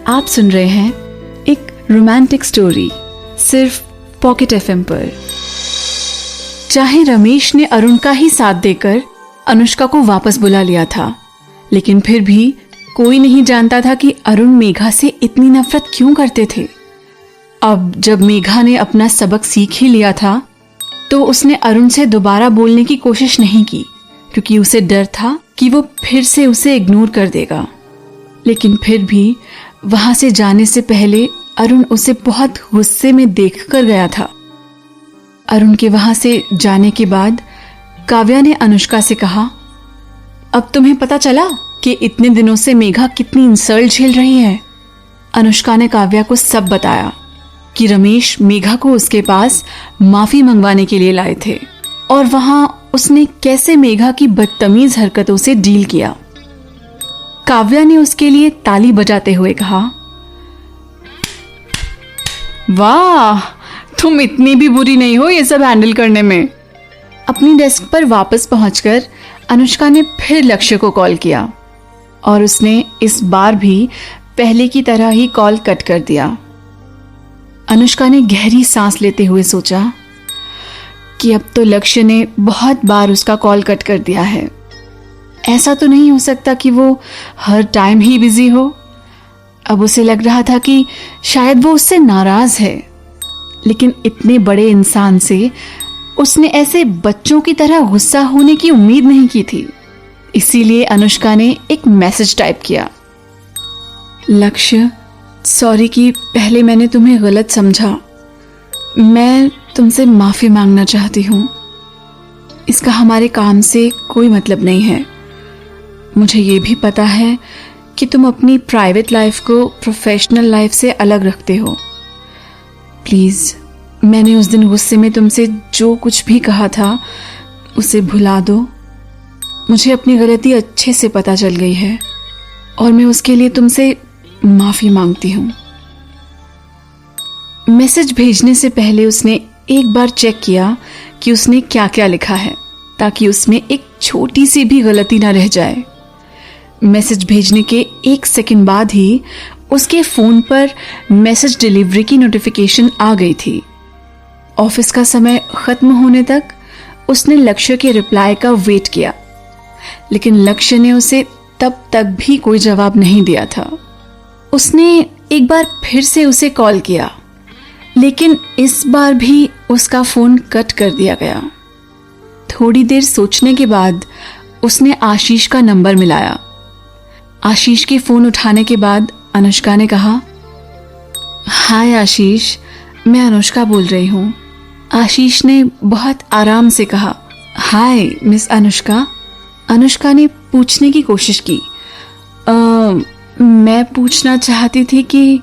आप सुन रहे हैं एक रोमांटिक स्टोरी सिर्फ पॉकेट एफएम पर। चाहे रमेश ने अरुण का ही साथ देकर अनुष्का को वापस बुला लिया था, लेकिन फिर भी कोई नहीं जानता था कि अरुण मेघा से इतनी नफरत क्यों करते थे। अब जब मेघा ने अपना सबक सीख ही लिया था तो उसने अरुण से दोबारा बोलने की कोशिश नहीं की, क्योंकि उसे डर था कि वो फिर से उसे इग्नोर कर देगा। लेकिन फिर भी वहां से जाने से पहले अरुण उसे बहुत गुस्से में देखकर गया था। अरुण के वहां से जाने के बाद काव्या ने अनुष्का से कहा, अब तुम्हें पता चला कि इतने दिनों से मेघा कितनी इंसल्ट झेल रही है। अनुष्का ने काव्या को सब बताया कि रमेश मेघा को उसके पास माफी मंगवाने के लिए लाए थे और वहां उसने कैसे मेघा की बदतमीज हरकतों से डील किया। काव्या ने उसके लिए ताली बजाते हुए कहा, वाह, तुम इतनी भी बुरी नहीं हो ये सब हैंडल करने में। अपनी डेस्क पर वापस पहुंचकर अनुष्का ने फिर लक्ष्य को कॉल किया और उसने इस बार भी पहले की तरह ही कॉल कट कर दिया। अनुष्का ने गहरी सांस लेते हुए सोचा कि अब तो लक्ष्य ने बहुत बार उसका कॉल कट कर दिया है। ऐसा तो नहीं हो सकता कि वो हर टाइम ही बिजी हो। अब उसे लग रहा था कि शायद वो उससे नाराज है, लेकिन इतने बड़े इंसान से उसने ऐसे बच्चों की तरह गुस्सा होने की उम्मीद नहीं की थी। इसीलिए अनुष्का ने एक मैसेज टाइप किया, लक्ष्य, सॉरी कि पहले मैंने तुम्हें गलत समझा। मैं तुमसे माफी मांगना चाहती हूँ। इसका हमारे काम से कोई मतलब नहीं है। मुझे ये भी पता है कि तुम अपनी प्राइवेट लाइफ को प्रोफेशनल लाइफ से अलग रखते हो। प्लीज, मैंने उस दिन गुस्से में तुमसे जो कुछ भी कहा था उसे भुला दो। मुझे अपनी गलती अच्छे से पता चल गई है और मैं उसके लिए तुमसे माफी मांगती हूँ। मैसेज भेजने से पहले उसने एक बार चेक किया कि उसने क्या क्या लिखा है, ताकि उसमें एक छोटी सी भी गलती ना रह जाए। मैसेज भेजने के 1 सेकंड बाद ही उसके फोन पर मैसेज डिलीवरी की नोटिफिकेशन आ गई थी। ऑफिस का समय खत्म होने तक उसने लक्ष्य के रिप्लाई का वेट किया, लेकिन लक्ष्य ने उसे तब तक भी कोई जवाब नहीं दिया था। उसने एक बार फिर से उसे कॉल किया, लेकिन इस बार भी उसका फोन कट कर दिया गया। थोड़ी देर सोचने के बाद उसने आशीष का नंबर मिलाया। आशीष के फोन उठाने के बाद अनुष्का ने कहा, हाय आशीष, मैं अनुष्का बोल रही हूँ। आशीष ने बहुत आराम से कहा, हाय मिस अनुष्का। अनुष्का ने पूछने की कोशिश की, मैं पूछना चाहती थी कि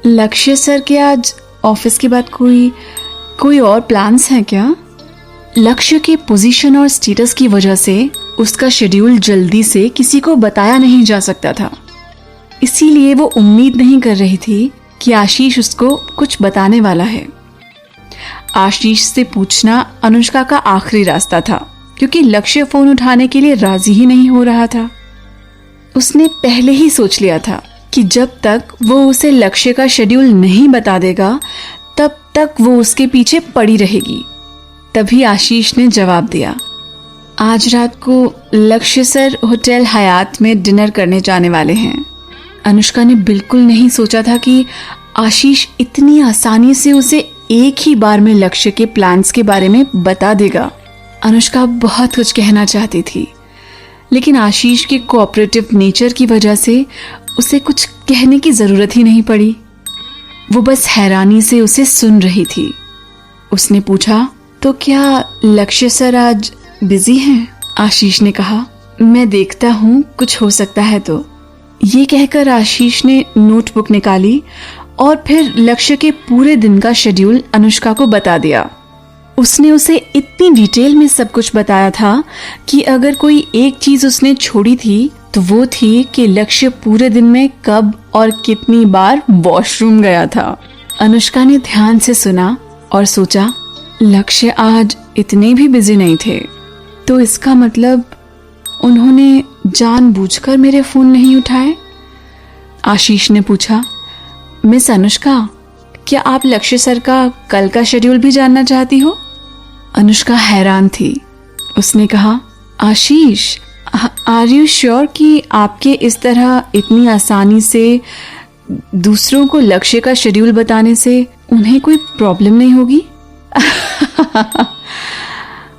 लक्ष्य सर के आज ऑफिस के बाद कोई और प्लान्स हैं क्या? लक्ष्य के पोजीशन और स्टेटस की वजह से उसका शेड्यूल जल्दी से किसी को बताया नहीं जा सकता था। इसीलिए वो उम्मीद नहीं कर रही थी कि आशीष उसको कुछ बताने वाला है। आशीष से पूछना अनुष्का का आखिरी रास्ता था, क्योंकि लक्ष्य फोन उठाने के लिए राजी ही नहीं हो रहा था। उसने पहले ही सोच लिया था कि जब तक वो उसे लक्ष्य का शेड्यूल नहीं बता देगा तब तक वो उसके पीछे पड़ी रहेगी। तभी आशीष ने जवाब दिया, आज रात को लक्ष्य सर होटल हयात में डिनर करने जाने वाले हैं। अनुष्का ने बिल्कुल नहीं सोचा था कि आशीष इतनी आसानी से उसे एक ही बार में लक्ष्य के प्लान्स के बारे में बता देगा। अनुष्का बहुत कुछ कहना चाहती थी, लेकिन आशीष के कोऑपरेटिव नेचर की वजह से उसे कुछ कहने की जरूरत ही नहीं पड़ी। वो बस हैरानी से उसे सुन रही थी। उसने पूछा, तो क्या लक्ष्य सर आज बिजी हैं? आशीष ने कहा, मैं देखता हूँ, कुछ हो सकता है तो। ये कहकर आशीष ने नोटबुक निकाली और फिर लक्ष्य के पूरे दिन का शेड्यूल अनुष्का को बता दिया। उसने उसे इतनी डिटेल में सब कुछ बताया था कि अगर कोई एक चीज उसने छोड़ी थी तो वो थी कि लक्ष्य पूरे दिन में कब और कितनी बार वॉशरूम गया था। अनुष्का ने ध्यान से सुना और सोचा, लक्ष्य आज इतने भी बिजी नहीं थे, तो इसका मतलब उन्होंने जानबूझकर मेरे फोन नहीं उठाए। आशीष ने पूछा। मिस अनुष्का, क्या आप लक्ष्य सर का कल का शेड्यूल भी जानना चाहती हो? अनुष्का हैरान थी। उसने कहा, आशीष, आर यू श्योर कि आपके इस तरह इतनी आसानी से दूसरों को लक्ष्य का शेड्यूल बताने से उन्हें कोई प्रॉब्लम नहीं होगी?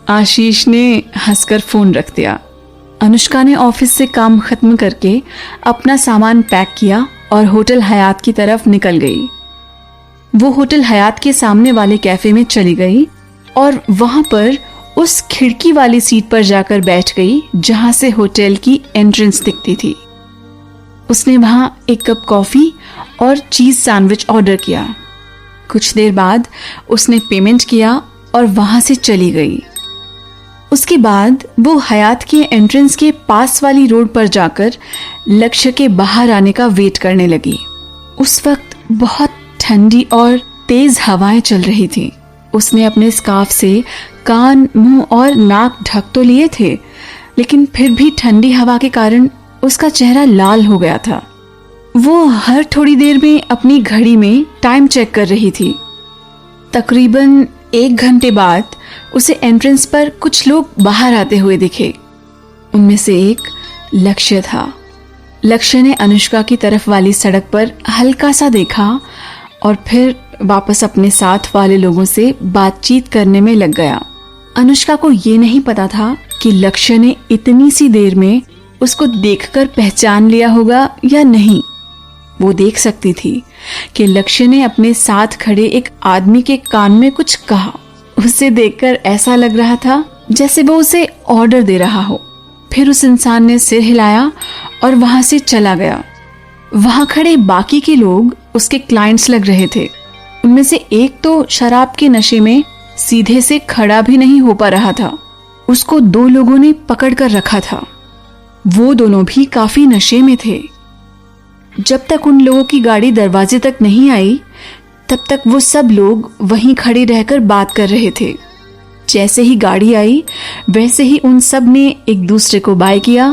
आशीष ने हंसकर फोन रख दिया। अनुष्का ने ऑफिस से काम खत्म करके अपना सामान पैक किया और होटल हयात की तरफ निकल गई। वो होटल हयात के सामने वाले कैफे में चली गई और वहां पर उस खिड़की वाली सीट पर जाकर बैठ गई जहां से होटल की एंट्रेंस दिखती थी। उसने वहां एक कप कॉफी और चीज सैंडविच ऑर्डर किया। कुछ देर बाद उसने पेमेंट किया और वहां से चली गई। उसके बाद वो हयात के एंट्रेंस के पास वाली रोड पर जाकर लक्ष्य के बाहर आने का वेट करने लगी। उस वक्त बहुत ठंडी और तेज हवाएं चल रही थी। उसने अपने स्कार्फ से कान, मुंह और नाक ढक तो लिए थे, लेकिन फिर भी ठंडी हवा के कारण उसका चेहरा लाल हो गया था। वो हर थोड़ी देर में अपनी घड़ी में टाइम चेक कर रही थी। तकरीबन 1 घंटे बाद उसे एंट्रेंस पर कुछ लोग बाहर आते हुए दिखे। उनमें से एक लक्ष्य था। लक्ष्य ने अनुष्का की तरफ वाली सड़क पर हल्का सा देखा और फिर वापस अपने साथ वाले लोगों से बातचीत करने में लग गया। अनुष्का को ये नहीं पता था कि लक्ष्य ने इतनी सी देर में उसको देखकर पहचान लिया होगा या नहीं। वो देख सकती थी कि लक्ष्य ने अपने साथ खड़े एक आदमी के कान में कुछ कहा। उसे देखकर ऐसा लग रहा था जैसे वो उसे ऑर्डर दे रहा हो। फिर उस इंसान ने सिर हिलाया और वहां से चला गया। वहां खड़े बाकी के लोग उसके क्लाइंट्स लग रहे थे। उनमें से एक तो शराब के नशे में सीधे से खड़ा भी नहीं हो पा रहा था। उसको 2 लोगों ने पकड़ कर रखा था। वो दोनों भी काफी नशे में थे। जब तक उन लोगों की गाड़ी दरवाजे तक नहीं आई, तब तक वो सब लोग वहीं खड़े रहकर बात कर रहे थे। जैसे ही गाड़ी आई, वैसे ही उन सब ने एक दूसरे को बाय किया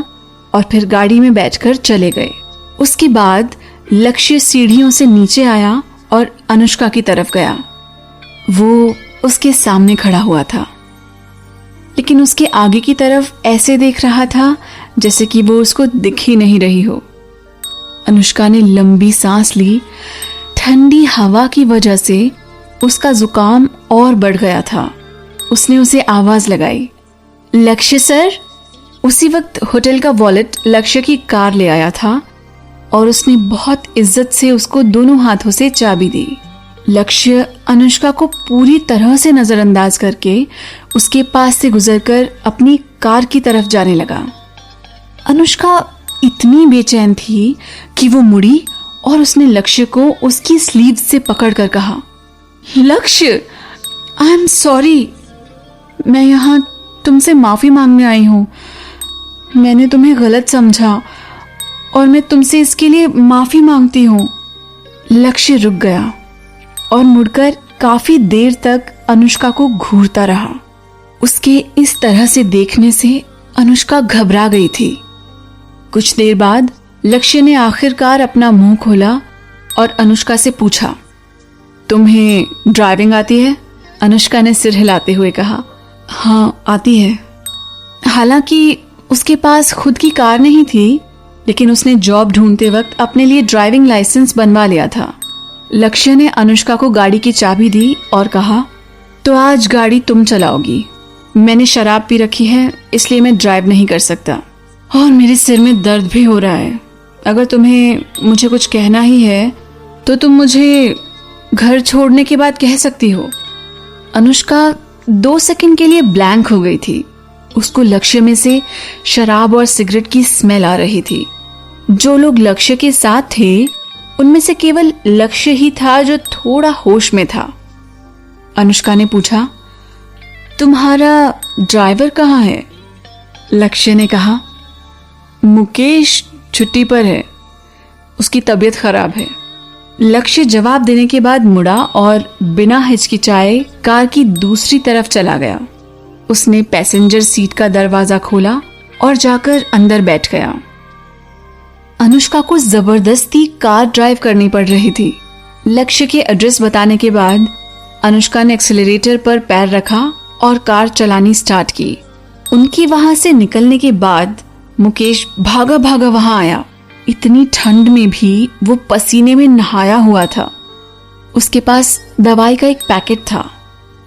और फिर गाड़ी में बैठकर चले गए। उसके बाद लक्ष्य सीढ़ियों से नीचे आया और अनुष्का की तरफ गया। वो उसके सामने खड़ा हुआ था, लेकिन उसके आगे की तरफ ऐसे देख रहा था जैसे कि वो उसको दिख ही नहीं रही हो। अनुष्का ने लंबी सांस ली। ठंडी हवा की वजह से उसका जुकाम और बढ़ गया था। उसने उसे आवाज लगाई, लक्ष्य सर। उसी वक्त होटल का वॉलेट लक्ष्य की कार ले आया था और उसने बहुत इज्जत से उसको दोनों हाथों से चाबी दी। लक्ष्य अनुष्का को पूरी तरह से नजरअंदाज करके उसके पास से गुजरकर अपनी कार की तरफ जाने लगा। अनुष्का इतनी बेचैन थी कि वो मुड़ी और उसने लक्ष्य को उसकी स्लीव से पकड़कर कहा, लक्ष्य, आई एम सॉरी। मैं यहाँ तुमसे माफी मांगने आई हूँ। मैंने तुम्हें गलत समझा और मैं तुमसे इसके लिए माफी मांगती हूँ। लक्ष्य रुक गया और मुड़कर काफी देर तक अनुष्का को घूरता रहा। उसके इस तरह से देखने से अनुष्का घबरा गई थी। कुछ देर बाद लक्ष्य ने आखिरकार अपना मुंह खोला और अनुष्का से पूछा, तुम्हें ड्राइविंग आती है? अनुष्का ने सिर हिलाते हुए कहा, हाँ आती है। हालांकि उसके पास खुद की कार नहीं थी, लेकिन उसने जॉब ढूंढते वक्त अपने लिए ड्राइविंग लाइसेंस बनवा लिया था। लक्ष्य ने अनुष्का को गाड़ी की चाबी दी और कहा, तो आज गाड़ी तुम चलाओगी। मैंने शराब पी रखी है, इसलिए मैं ड्राइव नहीं कर सकता और मेरे सिर में दर्द भी हो रहा है। अगर तुम्हें मुझे कुछ कहना ही है तो तुम मुझे घर छोड़ने के बाद कह सकती हो। अनुष्का 2 सेकंड के लिए ब्लैंक हो गई थी। उसको लक्ष्य में से शराब और सिगरेट की स्मेल आ रही थी। जो लोग लक्ष्य के साथ थे, उनमें से केवल लक्ष्य ही था जो थोड़ा होश में था। अनुष्का ने पूछा, तुम्हारा ड्राइवर कहाँ है? लक्ष्य ने कहा, मुकेश छुट्टी पर है, उसकी तबीयत खराब है। लक्ष्य जवाब देने के बाद मुड़ा और बिना हिचकिचाए कार की दूसरी तरफ चला गया। उसने पैसेंजर सीट का दरवाजा खोला और जाकर अंदर बैठ गया। अनुष्का को जबरदस्ती कार ड्राइव करनी पड़ रही थी। लक्ष्य के एड्रेस बताने के बाद अनुष्का ने एक्सेलरेटर पर पैर रखा और कार चलानी स्टार्ट की। उनकी वहां से निकलने के बाद मुकेश भागा भागा वहां आया। इतनी ठंड में भी वो पसीने में नहाया हुआ था। उसके पास दवाई का एक पैकेट था।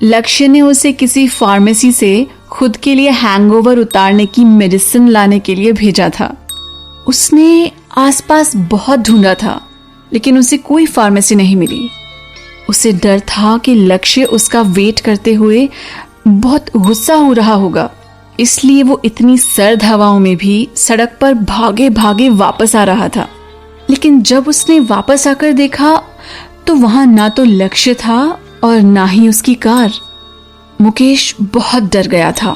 लक्ष्य ने उसे किसी फार्मेसी से खुद के लिए हैंगओवर उतारने की मेडिसिन लाने के लिए भेजा था। उसने आसपास बहुत ढूंढा था, लेकिन उसे कोई फार्मेसी नहीं मिली। उसे डर था कि लक्ष्य उसका वेट करते हुए बहुत गुस्सा हो रहा होगा, इसलिए वो इतनी सर्द हवाओं में भी सड़क पर भागे भागे वापस आ रहा था। लेकिन जब उसने वापस आकर देखा तो वहां ना तो लक्ष्य था और ना ही उसकी कार। मुकेश बहुत डर गया था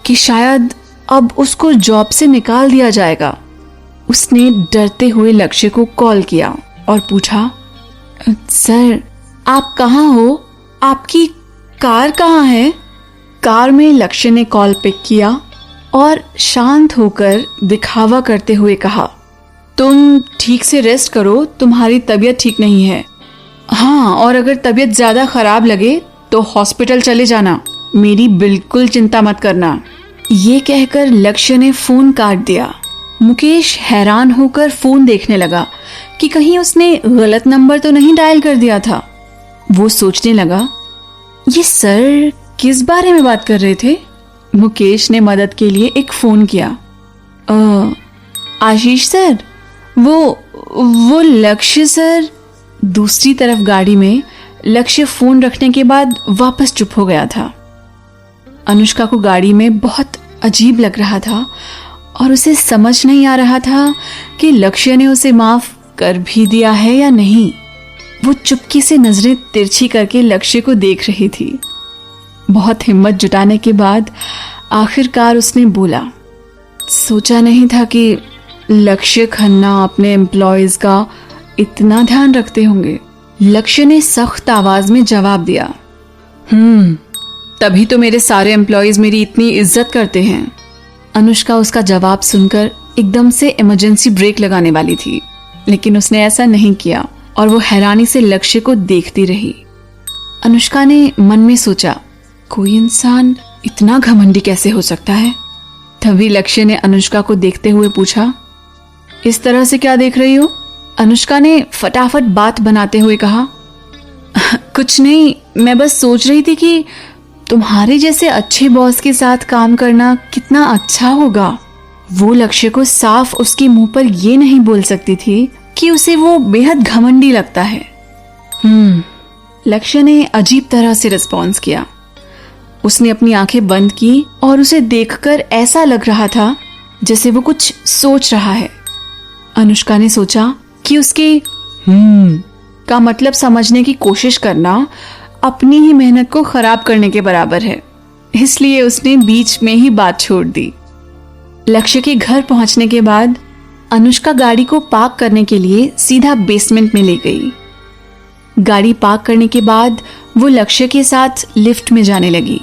कि शायद अब उसको जॉब से निकाल दिया जाएगा। उसने डरते हुए लक्ष्य को कॉल किया और पूछा, सर आप कहाँ हो? आपकी कार कहाँ है? कार में लक्ष्य ने कॉल पिक किया और शांत होकर दिखावा करते हुए कहा, तुम ठीक से रेस्ट करो, तुम्हारी तबीयत ठीक नहीं है। हाँ, और अगर तबीयत ज्यादा खराब लगे तो हॉस्पिटल चले जाना, मेरी बिल्कुल चिंता मत करना। ये कहकर लक्ष्य ने फोन काट दिया। मुकेश हैरान होकर फोन देखने लगा कि कहीं उसने गलत नंबर तो नहीं डायल कर दिया था। वो सोचने लगा, ये सर किस बारे में बात कर रहे थे? मुकेश ने मदद के लिए एक फोन किया। आशीष सर, वो लक्ष्य सर। दूसरी तरफ गाड़ी में लक्ष्य फोन रखने के बाद वापस चुप हो गया था। अनुष्का को गाड़ी में बहुत अजीब लग रहा था और उसे समझ नहीं आ रहा था कि लक्ष्य ने उसे माफ कर भी दिया है या नहीं। वो चुपके से नजरें तिरछी करके लक्ष्य को देख रही थी। बहुत हिम्मत जुटाने के बाद आखिरकार उसने बोला, सोचा नहीं था कि लक्ष्य खन्ना अपने एम्प्लॉयज का इतना ध्यान रखते होंगे। लक्ष्य ने सख्त आवाज में जवाब दिया, तभी तो मेरे सारे एम्प्लॉयज मेरी इतनी इज्जत करते हैं। अनुष्का उसका जवाब सुनकर एकदम से इमरजेंसी ब्रेक लगाने वाली थी, लेकिन उसने ऐसा नहीं किया और वो हैरानी से लक्ष्य को देखती रही। अनुष्का ने मन में सोचा, कोई इंसान इतना घमंडी कैसे हो सकता है? तभी लक्ष्य ने अनुष्का को देखते हुए पूछा, इस तरह से क्या देख रही हो? अनुष्का ने फटाफट बात बनाते हुए कहा, कुछ नहीं, मैं बस सोच रही थी कि तुम्हारे जैसे अच्छे बॉस के साथ काम करना कितना अच्छा होगा। वो लक्ष्य को साफ उसके मुंह पर ये नहीं बोल सकती थी कि उसे वो बेहद घमंडी लगता है। लक्ष्य ने अजीब तरह से रिस्पॉन्स किया। उसने अपनी आंखें बंद की और उसे देखकर ऐसा लग रहा था जैसे वो कुछ सोच रहा है। अनुष्का ने सोचा कि उसके का मतलब समझने की कोशिश करना अपनी ही मेहनत को खराब करने के बराबर है, इसलिए उसने बीच में ही बात छोड़ दी। लक्ष्य के घर पहुंचने के बाद अनुष्का गाड़ी को पार्क करने के लिए सीधा बेसमेंट में ले गई। गाड़ी पार्क करने के बाद वो लक्ष्य के साथ लिफ्ट में जाने लगी।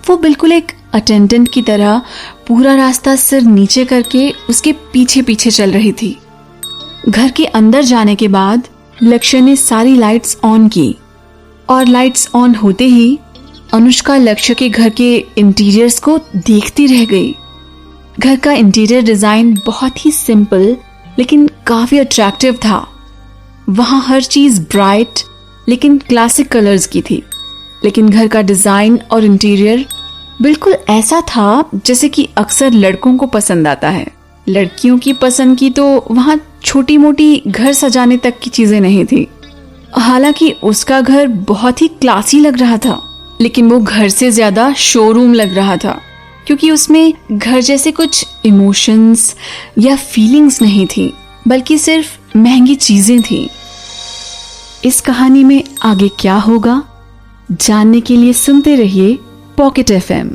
वो बिल्कुल एक अटेंडेंट की तरह पूरा रास्ता सिर नीचे करके उसके पीछे पीछे चल रही थी। घर के अंदर जाने के बाद लक्ष्य ने सारी लाइट्स ऑन की और लाइट्स ऑन होते ही अनुष्का लक्ष्य के घर के इंटीरियर्स को देखती रह गई। घर का इंटीरियर डिजाइन बहुत ही सिंपल लेकिन काफी अट्रैक्टिव था। वहां हर चीज ब्राइट लेकिन क्लासिक कलर्स की थी, लेकिन घर का डिजाइन और इंटीरियर बिल्कुल ऐसा था जैसे कि अक्सर लड़कों को पसंद आता है। लड़कियों की पसंद की तो वहां छोटी मोटी घर सजाने तक की चीजें नहीं थी। हालांकि उसका घर बहुत ही क्लासी लग रहा था, लेकिन वो घर से ज्यादा शोरूम लग रहा था, क्योंकि उसमें घर जैसे कुछ इमोशंस या फीलिंग्स नहीं थी, बल्कि सिर्फ महंगी चीजें थी। इस कहानी में आगे क्या होगा जानने के लिए सुनते रहिए पॉकेट FM।